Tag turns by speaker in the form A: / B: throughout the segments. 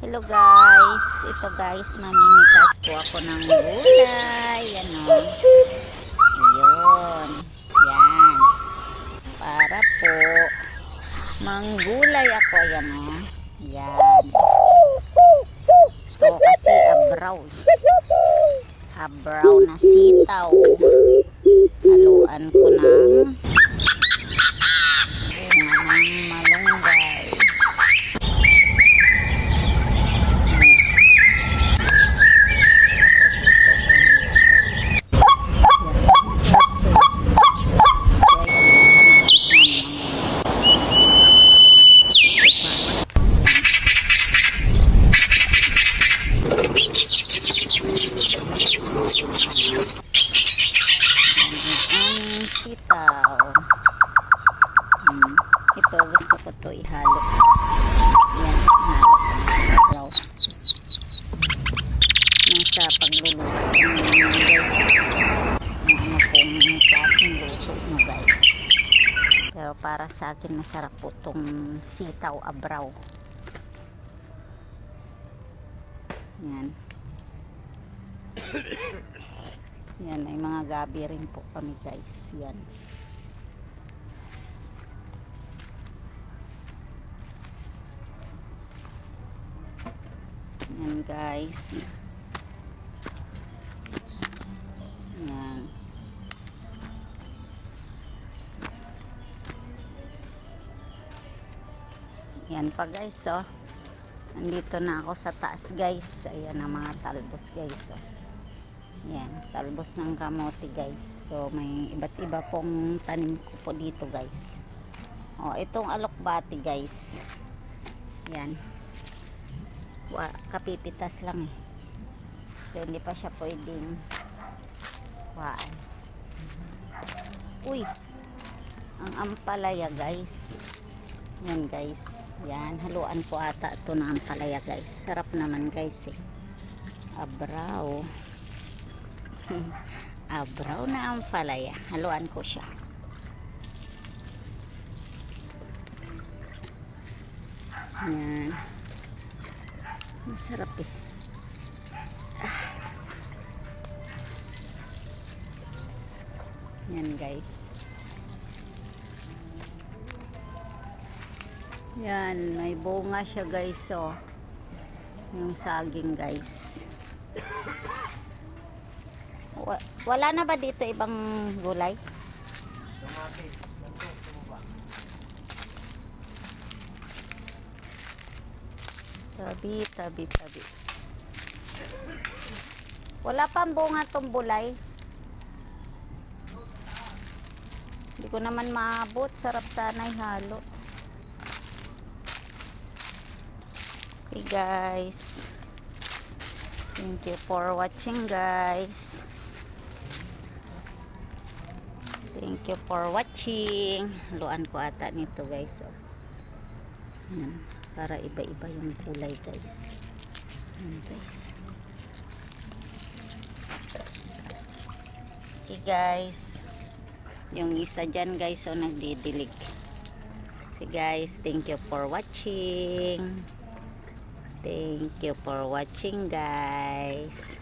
A: Hello guys, ito guys, mamimitas po ako ng gulay. Yan o. Ayun. Yan. Para po manggulay ako. Yan o. Yan. Gusto ko kasi abraw. Abraw na sitaw. Haluan ko ng bunga ng malunggay. Sitaw. Ito gusto ko to ihalo. Yan, ihalo. Sabaw. Nasa pagluluto ng ano pong klaseng luto no guys. Pero para sa akin masarap po tong sitaw abraw. Yan. Yan, may mga gabi rin po kami guys. Yan. Yan guys. Yan. Yan pa guys oh. Nandito na ako sa taas guys. Ayan ang mga talbos guys oh. Yan, talbos ng kamote guys. So may iba't iba pong tanim ko po dito guys. Oh, itong alokbati guys. Yan. Kapipitas lang eh. So, hindi pa siya pwedeng waan. Uy, ang ampalaya guys. Yan guys. Yan, haluan po ata ito ng ampalaya guys. Sarap naman guys eh. Abraw. Abraw na ampalaya. Haluan ko siya. Yan. Masarap eh. Yan guys. Yan, may bunga siya guys oh. Yung saging guys. Wala na ba dito ibang gulay? Tabi. Wala pang bunga tong bulay. Hindi ko naman maabot. Sarap sana ihalo. Okay guys. Thank you for watching guys. Thank you for watching. Haluan ko ata nito guys. Oh. Yan. Para iba-iba yung kulay guys. Yan guys. Okay guys. Yung isa dyan guys o nagdidilig. Okay guys. Thank you for watching. Thank you for watching guys.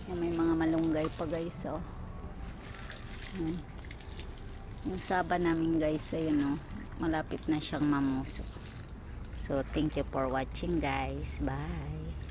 A: Yan, may mga malunggay pa guys oh. Yan. Yung saba namin guys ayun oh, malapit na siyang mamuso. So thank you for watching guys. Bye.